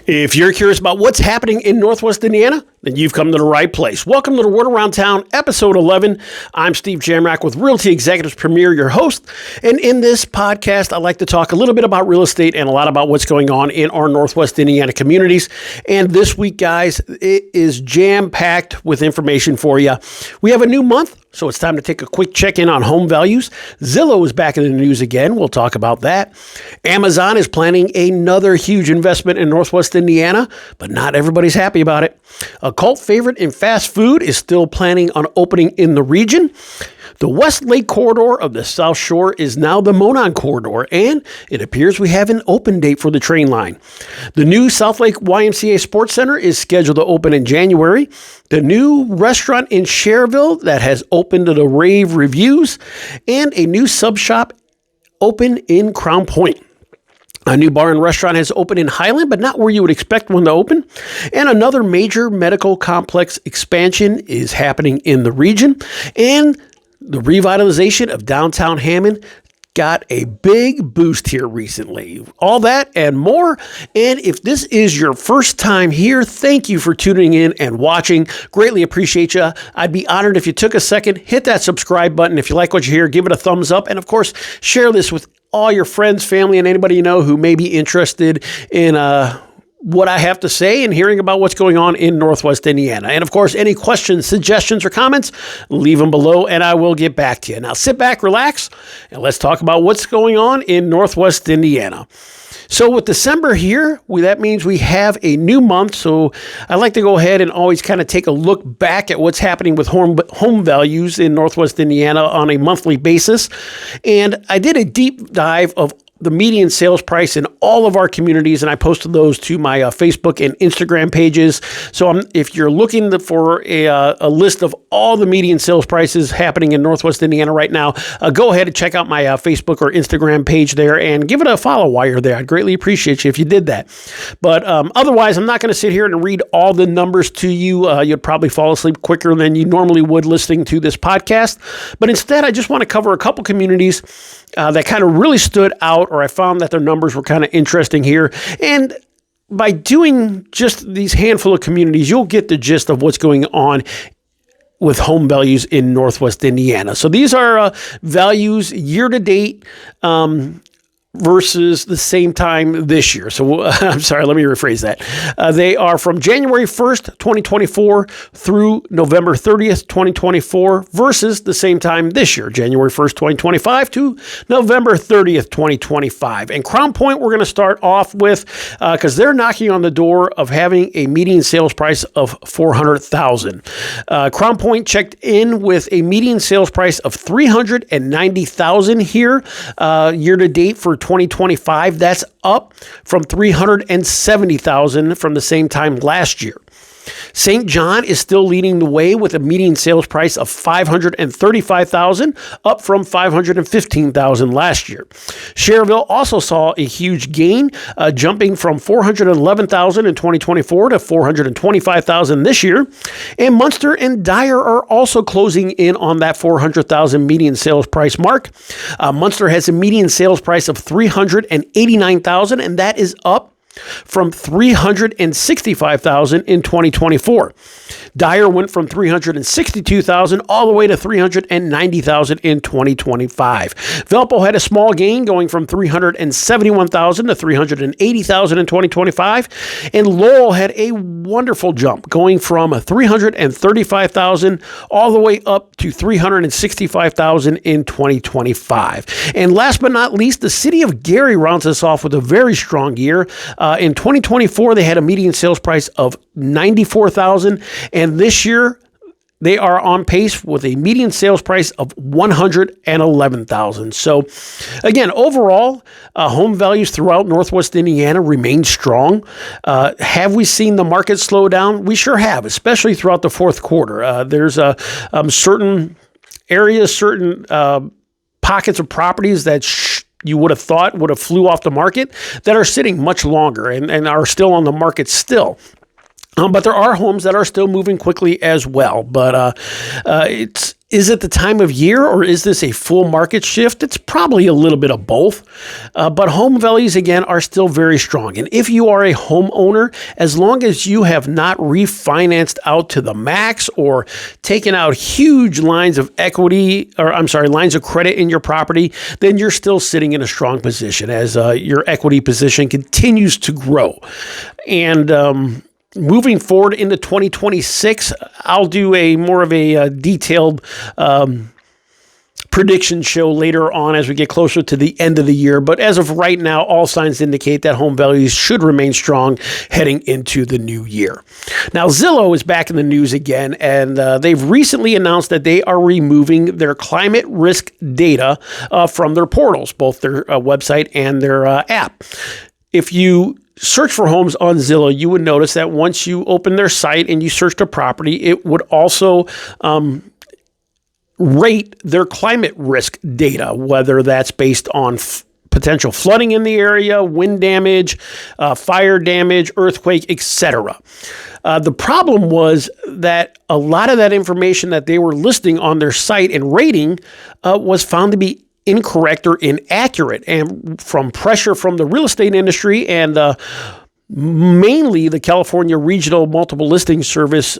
If you're curious about what's happening in Northwest Indiana, then you've come to the right place. Welcome to the Word Around Town, episode 11. I'm Steve Jamrok with Realty Executives Premier, your host. And in this podcast, I like to talk a little bit about real estate and a lot about what's going on in our Northwest Indiana communities. And this week, guys, it is jam-packed with information for you. We have a new month, so it's time to take a quick check-in on home values. Zillow is back in the news again. We'll talk about that. Amazon is planning another huge investment in Northwest Indiana, but not everybody's happy about it. A cult favorite in fast food is still planning on opening in the region. The West Lake Corridor of the South Shore is now the Monon Corridor, and it appears we have an open date for the train line. The new Southlake YMCA Sports Center is scheduled to open in January. The new restaurant in Schererville that has opened to the rave reviews, and a new sub shop open in Crown Point. A new bar and restaurant has opened in Highland, but not where you would expect one to open. And another major medical complex expansion is happening in the region. And the revitalization of downtown Hammond got a big boost here recently. All that and more. And if this is your first time here, thank you for tuning in and watching. Greatly appreciate you. I'd be honored if you took a second, hit that subscribe button. If you like what you hear, give it a thumbs up. And of course, share this with all your friends, family, and anybody you know who may be interested in what I have to say and hearing about what's going on in Northwest Indiana. And of course, any questions, suggestions, or comments, leave them below and I will get back to you. Now sit back, relax, and let's talk about what's going on in Northwest Indiana. So with December here, that means we have a new month. So I like to go ahead and always kind of take a look back at what's happening with home values in Northwest Indiana on a monthly basis. And I did a deep dive of the median sales price in all of our communities, and I posted those to my Facebook and Instagram pages. So if you're looking for a list of all the median sales prices happening in Northwest Indiana right now, go ahead and check out my Facebook or Instagram page there and give it a follow while you're there. I'd greatly appreciate you if you did that. But otherwise, I'm not going to sit here and read all the numbers to you. You'd probably fall asleep quicker than you normally would listening to this podcast. But instead, I just want to cover a couple communities that kind of really stood out, or I found that their numbers were kind of interesting here. And by doing just these handful of communities, you'll get the gist of what's going on with home values in Northwest Indiana. So these are values year to date versus the same time this year. So I'm sorry, let me rephrase that. They are from January 1st, 2024 through November 30th, 2024 versus the same time this year, January 1st, 2025 to November 30th, 2025. And Crown Point, we're going to start off with, because they're knocking on the door of having a median sales price of $400,000. Crown Point checked in with a median sales price of $390,000 here year to date for 2025. That's up from $370,000 from the same time last year. St. John is still leading the way with a median sales price of $535,000, up from $515,000 last year. Schererville also saw a huge gain, jumping from $411,000 in 2024 to $425,000 this year. And Munster and Dyer are also closing in on that $400,000 median sales price mark. Munster has a median sales price of $389,000, and that is up from $365,000 in 2024. Dyer went from $362,000 all the way to $390,000 in 2025. Valpo had a small gain going from $371,000 to $380,000 in 2025. And Lowell had a wonderful jump going from $335,000 all the way up to $365,000 in 2025. And last but not least, the city of Gary rounds us off with a very strong year. In 2024, they had a median sales price of $94,000, and this year they are on pace with a median sales price of $111,000. So, again, overall, home values throughout Northwest Indiana remain strong. Have we seen the market slow down? We sure have, especially throughout the fourth quarter. There's certain areas, certain pockets of properties that you would have thought would have flew off the market that are sitting much longer and are still on the market still. But there are homes that are still moving quickly as well. But it's Is it the time of year, or is this a full market shift? It's probably a little bit of both. But home values, again, are still very strong. And if you are a homeowner, as long as you have not refinanced out to the max or taken out huge lines of lines of credit in your property, then you're still sitting in a strong position as your equity position continues to grow. And moving forward into 2026, I'll do a more of a detailed prediction show later on as we get closer to the end of the year. But as of right now, all signs indicate that home values should remain strong heading into the new year. Now, Zillow is back in the news again, and they've recently announced that they are removing their climate risk data from their portals, both their website and their app. If you search for homes on Zillow, you would notice that once you open their site and you searched a property, it would also rate their climate risk data, whether that's based on potential flooding in the area, wind damage, fire damage, earthquake, etc. The problem was that a lot of that information that they were listing on their site and rating was found to be incorrect or inaccurate, and from pressure from the real estate industry and mainly the California Regional Multiple Listing Service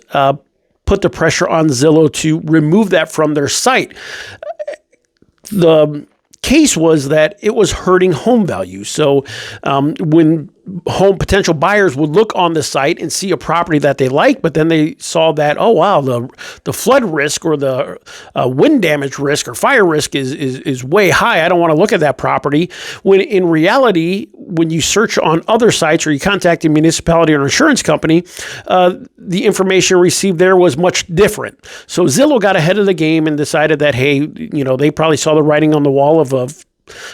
put the pressure on Zillow to remove that from their site. The case was that it was hurting home values. So when potential buyers would look on the site and see a property that they like, but then they saw that, oh wow, the flood risk or the wind damage risk or fire risk is way high. I don't want to look at that property. When in reality, when you search on other sites or you contact a municipality or insurance company, the information received there was much different. So Zillow got ahead of the game and decided that, hey, they probably saw the writing on the wall of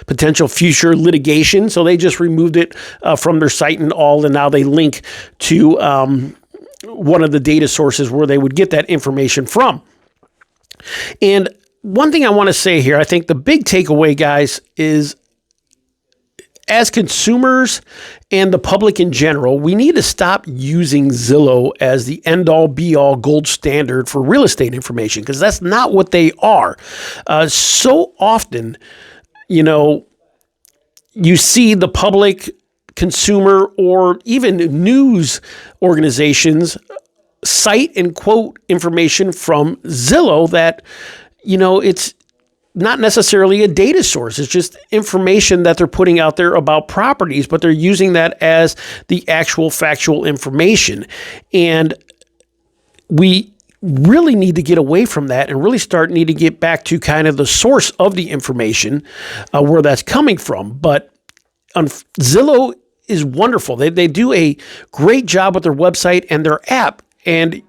potential future litigation. So they just removed it from their site and now they link to one of the data sources where they would get that information from. And one thing I want to say here, I think the big takeaway, guys, is as consumers and the public in general, we need to stop using Zillow as the end-all, be-all gold standard for real estate information, because that's not what they are. So often, you see the public, consumer, or even news organizations cite and quote information from Zillow that, it's not necessarily a data source. It's just information that they're putting out there about properties, but they're using that as the actual factual information. And we really need to get away from that and really need to get back to kind of the source of the information, where that's coming from. But Zillow is wonderful. They do a great job with their website and their app, and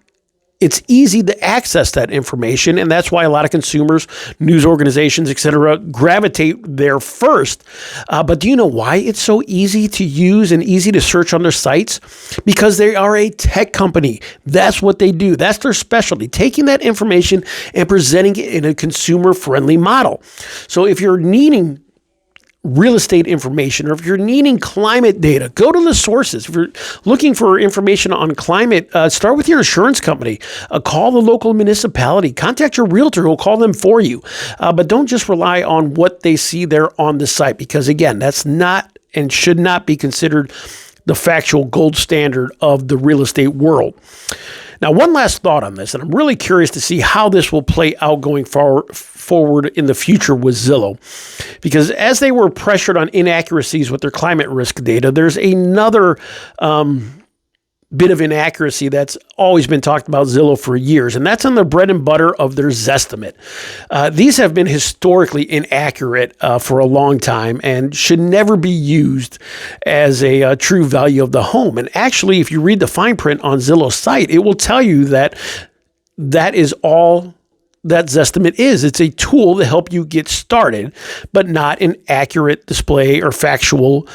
it's easy to access that information, and that's why a lot of consumers, news organizations, etc., gravitate there first. But do you know why it's so easy to use and easy to search on their sites? Because they are a tech company. That's what they do. That's their specialty, taking that information and presenting it in a consumer-friendly model. So if you're needing real estate information, or if you're needing climate data, go to the sources. If you're looking for information on climate, start with your insurance company. Call the local municipality. Contact your realtor who will call them for you. But don't just rely on what they see there on the site, because again, that's not and should not be considered the factual gold standard of the real estate world. Now, one last thought on this, and I'm really curious to see how this will play out going forward in the future with Zillow, because as they were pressured on inaccuracies with their climate risk data, there's another bit of inaccuracy that's always been talked about Zillow for years, and that's on the bread and butter of their Zestimate. These have been historically inaccurate for a long time and should never be used as a true value of the home. And actually, if you read the fine print on Zillow's site, it will tell you that that is all that Zestimate is. It's a tool to help you get started, but not an accurate display or factual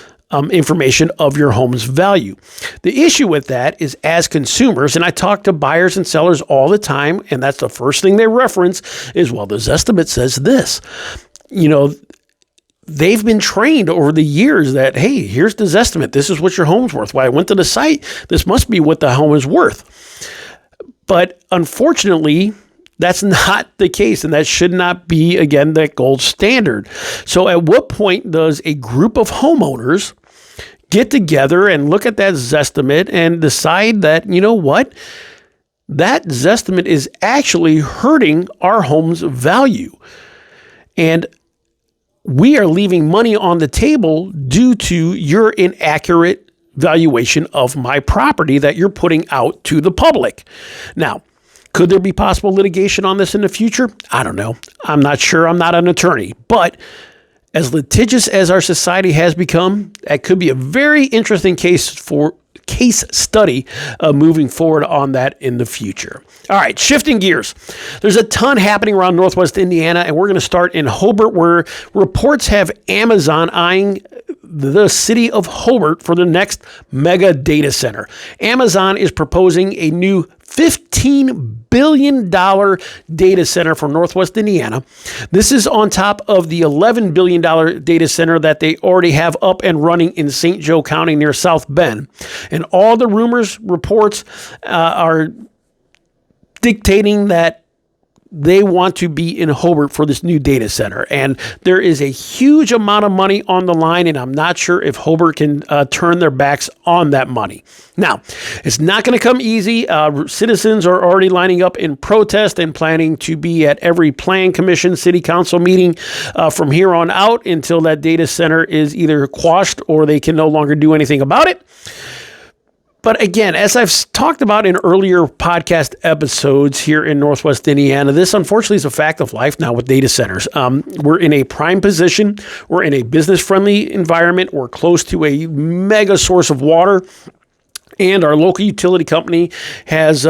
information of your home's value. The issue with that is, as consumers, and I talk to buyers and sellers all the time, and that's the first thing they reference is, well, the Zestimate says this. They've been trained over the years that, hey, here's the Zestimate. This is what your home's worth. Well, I went to the site. This must be what the home is worth. But unfortunately, That's not the case, and that should not be, again, the gold standard. So at what point does a group of homeowners get together and look at that Zestimate and decide that, you know what, that Zestimate is actually hurting our home's value, and we are leaving money on the table due to your inaccurate valuation of my property that you're putting out to the public. Now, could there be possible litigation on this in the future? I don't know. I'm not sure. I'm not an attorney. But as litigious as our society has become, that could be a very interesting case study moving forward on that in the future. All right, shifting gears. There's a ton happening around Northwest Indiana, and we're going to start in Hobart, where reports have Amazon eyeing the city of Hobart for the next mega data center. Amazon is proposing a new $15 billion data center for Northwest Indiana. This is on top of the $11 billion data center that they already have up and running in St. Joe County near South Bend. And all the reports are dictating that they want to be in Hobart for this new data center. And there is a huge amount of money on the line, and I'm not sure if Hobart can turn their backs on that money. Now, it's not going to come easy. Citizens are already lining up in protest and planning to be at every plan commission, city council meeting from here on out until that data center is either quashed or they can no longer do anything about it. But again, as I've talked about in earlier podcast episodes here in Northwest Indiana, this unfortunately is a fact of life now with data centers. We're in a prime position. We're in a business-friendly environment. We're close to a mega source of water. And our local utility company has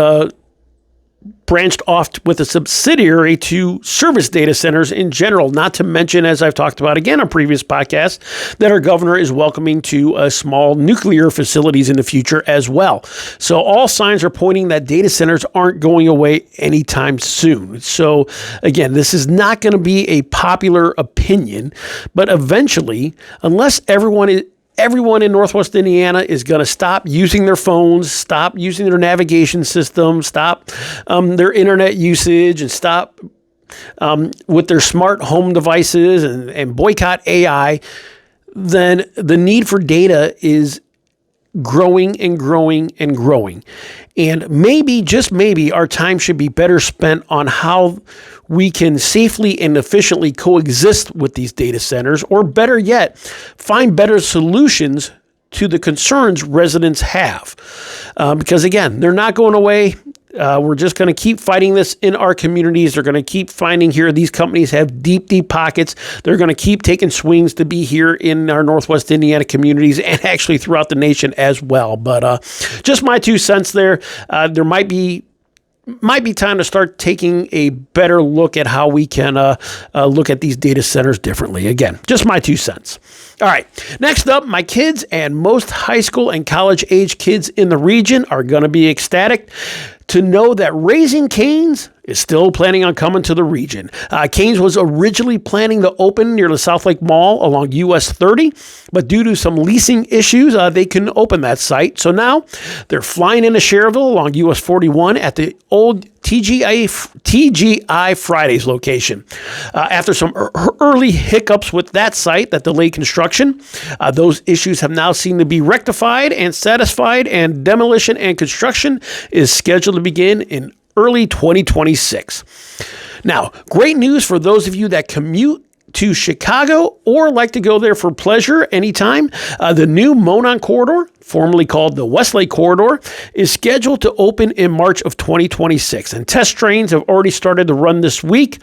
branched off with a subsidiary to service data centers in general, not to mention, as I've talked about again on previous podcasts, that our governor is welcoming to small nuclear facilities in the future as well. So all signs are pointing that data centers aren't going away anytime soon. So again, this is not going to be a popular opinion, but eventually, unless everyone in Northwest Indiana is going to stop using their phones, stop using their navigation system, stop their internet usage, and stop with their smart home devices and boycott AI, then the need for data is growing and growing and growing. And maybe, just maybe, our time should be better spent on how we can safely and efficiently coexist with these data centers, or better yet, find better solutions to the concerns residents have. Because again, they're not going away. We're just going to keep fighting this in our communities. They're going to keep finding here these companies have deep, deep pockets. They're going to keep taking swings to be here in our Northwest Indiana communities and actually throughout the nation as well. But just my 2 cents there. There might be time to start taking a better look at how we can look at these data centers differently. Again, just my 2 cents. All right. Next up, my kids and most high school and college age kids in the region are going to be ecstatic to know that Raising Cane's is still planning on coming to the region. Cane's was originally planning to open near the Southlake Mall along US 30, but due to some leasing issues, they couldn't open that site. So now they're flying into Schererville along US 41 at the old TGI Fridays location. After some early hiccups with that site that delayed construction, those issues have now seemed to be rectified and satisfied, and demolition and construction is scheduled to begin in early 2026. Now, great news for those of you that commute to Chicago or like to go there for pleasure anytime. The new Monon Corridor, formerly called the Westlake Corridor, is scheduled to open in March of 2026, and test trains have already started to run this week.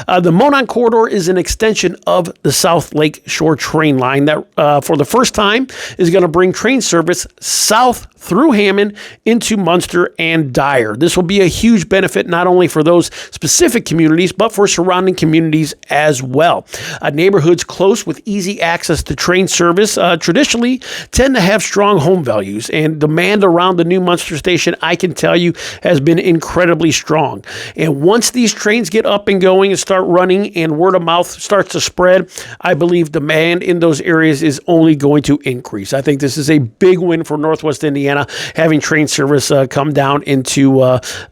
The Monon Corridor is an extension of the South Lake Shore train line that, for the first time, is going to bring train service south through Hammond into Munster and Dyer. This will be a huge benefit not only for those specific communities, but for surrounding communities as well. Neighborhoods close with easy access to train service traditionally tend to have strong home values, and demand around the new Munster station, I can tell you, has been incredibly strong. And once these trains get up and going and start running and word of mouth starts to spread, I believe demand in those areas is only going to increase. I think this is a big win for Northwest Indiana, having train service come down into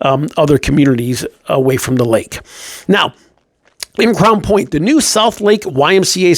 other communities away from the lake. Now, in Crown Point, the new Southlake YMCA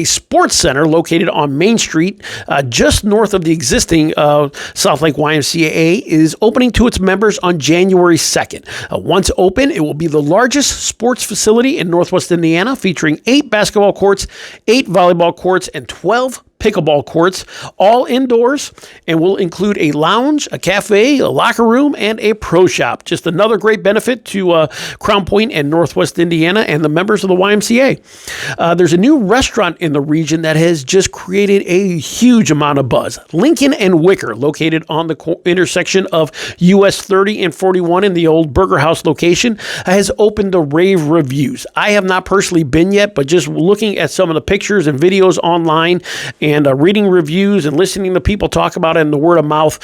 Sports Center located on Main Street, just north of the existing Southlake YMCA, is opening to its members on January 2nd. Once open, it will be the largest sports facility in Northwest Indiana, featuring 8 basketball courts, 8 volleyball courts, and 12 pickleball courts, all indoors, and will include a lounge, a cafe, a locker room, and a pro shop. Just another great benefit to Crown Point and Northwest Indiana and the members of the YMCA. There's a new restaurant in the region that has just created a huge amount of buzz. Lincoln and Wicker, located on the intersection of US 30 and 41 in the old Burger House location, has opened to rave reviews. I have not personally been yet, but just looking at some of the pictures and videos online and reading reviews and listening to people talk about it in the word of mouth,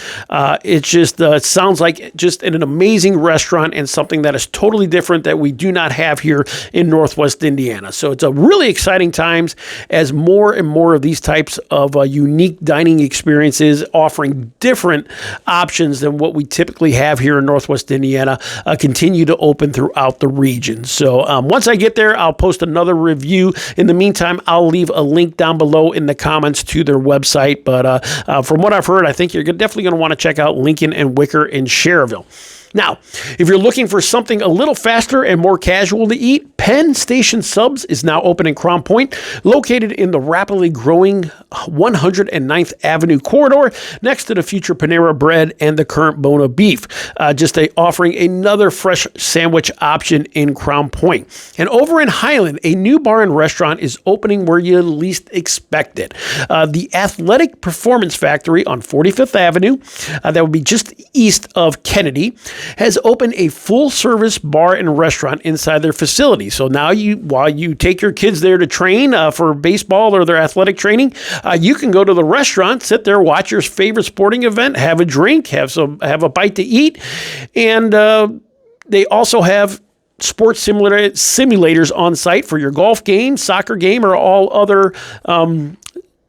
it just sounds like just an amazing restaurant and something that is totally different that we do not have here in Northwest Indiana. So it's a really exciting times as more and more of these types of unique dining experiences offering different options than what we typically have here in Northwest Indiana continue to open throughout the region. So once I get there, I'll post another review. In the meantime, I'll leave a link down below in the comments to their website. But from what I've heard, I think you're definitely going to want to check out Lincoln and Wicker in Schererville. Now, if you're looking for something a little faster and more casual to eat, Penn Station Subs is now open in Crown Point, located in the rapidly growing 109th Avenue corridor, next to the future Panera Bread and the current Bona Beef, offering another fresh sandwich option in Crown Point. And over in Highland, a new bar and restaurant is opening where you least expect it. The Athletic Performance Factory on 45th Avenue, that would be just east of Kennedy, has opened a full-service bar and restaurant inside their facility. So now while you take your kids there to train for baseball or their athletic training, you can go to the restaurant, sit there, watch your favorite sporting event, have a drink, have a bite to eat, and they also have sports simulators on site for your golf game, soccer game, or all other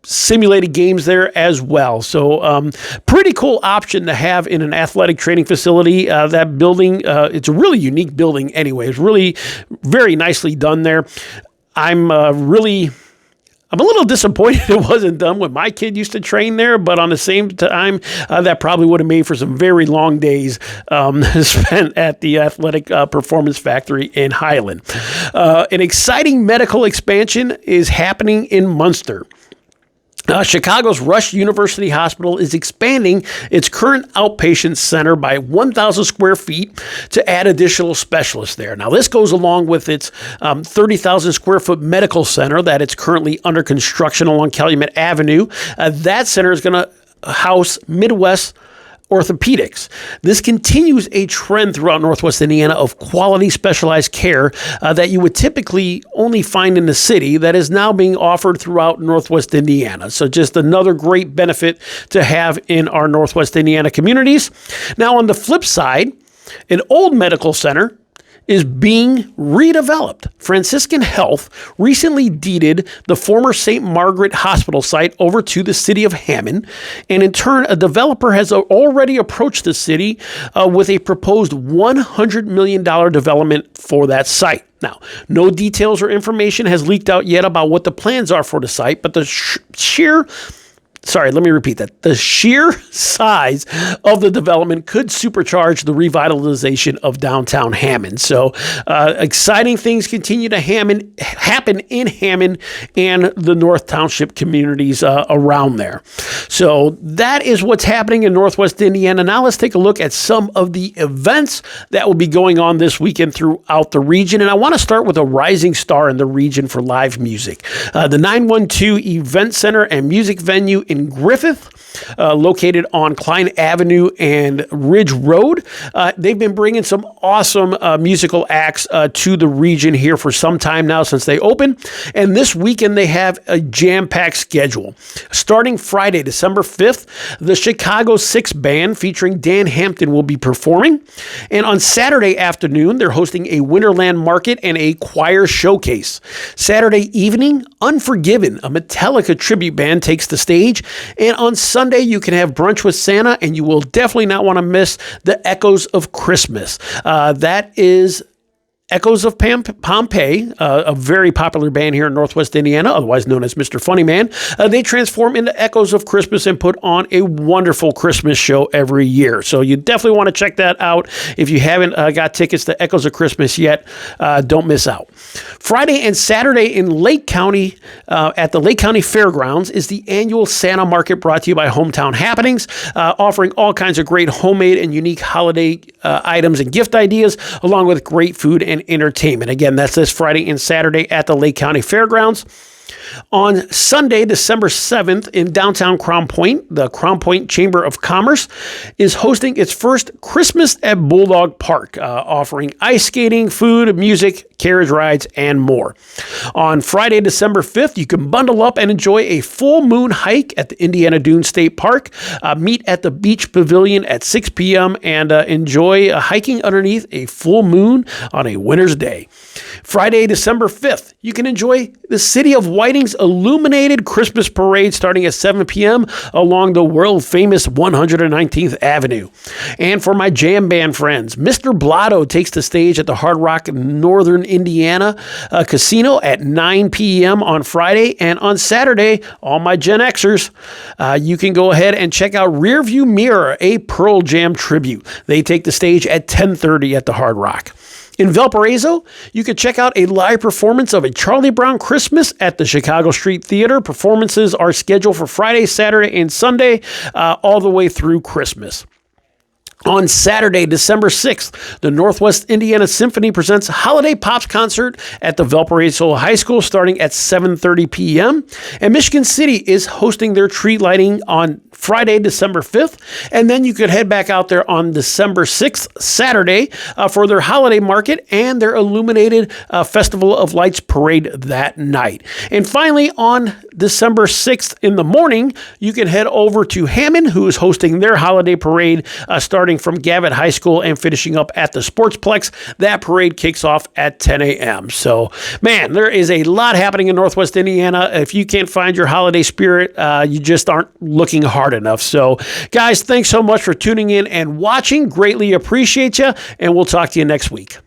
simulated games there as well. So pretty cool option to have in an athletic training facility. That building, it's a really unique building anyway. It's really very nicely done there. I'm a little disappointed it wasn't done when my kid used to train there, but on the same time, that probably would have made for some very long days spent at the Athletic Performance Factory in Highland. An exciting medical expansion is happening in Munster. Chicago's Rush University Hospital is expanding its current outpatient center by 1,000 square feet to add additional specialists there. Now, this goes along with its 30,000 square foot medical center that it's currently under construction along Calumet Avenue. That center is going to house Midwest orthopedics. This continues a trend throughout Northwest Indiana of quality specialized care that you would typically only find in the city that is now being offered throughout Northwest Indiana. So just another great benefit to have in our Northwest Indiana communities. Now, on the flip side, an old medical center is being redeveloped. Franciscan Health recently deeded the former St. Margaret Hospital site over to the city of Hammond, and in turn, a developer has already approached the city with a proposed $100 million development for that site. Now, no details or information has leaked out yet about what the plans are for the site, but the sheer size of the development could supercharge the revitalization of downtown Hammond. So exciting things continue to happen in Hammond and the North Township communities around there. So that is what's happening in Northwest Indiana. Now let's take a look at some of the events that will be going on this weekend throughout the region. And I want to start with a rising star in the region for live music. The 912 Event Center and Music Venue in Griffith, located on Klein Avenue and Ridge Road. They've been bringing some awesome musical acts to the region here for some time now since they opened. And this weekend, they have a jam-packed schedule. Starting Friday, December 5th, the Chicago 6 Band featuring Dan Hampton will be performing. And on Saturday afternoon, they're hosting a Winterland Market and a choir showcase. Saturday evening, Unforgiven, a Metallica tribute band, takes the stage. And on Sunday, you can have brunch with Santa, and you will definitely not want to miss the Echoes of Christmas. That is Echoes of Pompeii, a very popular band here in Northwest Indiana, otherwise known as Mr. Funny Man. They transform into Echoes of Christmas and put on a wonderful Christmas show every year. So you definitely want to check that out. If you haven't got tickets to Echoes of Christmas yet, don't miss out. Friday and Saturday in Lake County, at the Lake County Fairgrounds, is the annual Santa Market brought to you by Hometown Happenings, offering all kinds of great homemade and unique holiday items and gift ideas, along with great food and entertainment. Again, that's this Friday and Saturday at the Lake County Fairgrounds. On Sunday, December 7th, in downtown Crown Point, the Crown Point Chamber of Commerce is hosting its first Christmas at Bulldog Park, offering ice skating, food, music, carriage rides, and more. On Friday, December 5th, you can bundle up and enjoy a full moon hike at the Indiana Dunes State Park. Meet at the Beach Pavilion at 6 p.m. and enjoy hiking underneath a full moon on a winter's day. Friday, December 5th, you can enjoy the City of Whiting's illuminated Christmas parade starting at 7 p.m. along the world-famous 119th Avenue. And for my jam band friends, Mr. Blotto takes the stage at the Hard Rock Northern Indiana Casino at 9 p.m. on Friday. And on Saturday, all my Gen Xers, you can go ahead and check out Rearview Mirror, a Pearl Jam tribute. They take the stage at 10:30 at the Hard Rock. In Valparaiso, you can check out a live performance of A Charlie Brown Christmas at the Chicago Street Theater. Performances are scheduled for Friday, Saturday, and Sunday, all the way through Christmas. On Saturday, December 6th, the Northwest Indiana Symphony presents a Holiday Pops concert at the Valparaiso High School starting at 7:30 p.m. And Michigan City is hosting their tree lighting on Friday, December 5th. And then you could head back out there on December 6th, Saturday, for their holiday market and their illuminated Festival of Lights parade that night. And finally, on December 6th in the morning, you can head over to Hammond, who is hosting their holiday parade starting from Gavitt High School and finishing up at the Sportsplex. That parade kicks off at 10 a.m. So, man, there is a lot happening in Northwest Indiana. If you can't find your holiday spirit, you just aren't looking hard enough. So, guys, thanks so much for tuning in and watching. Greatly appreciate you, and we'll talk to you next week.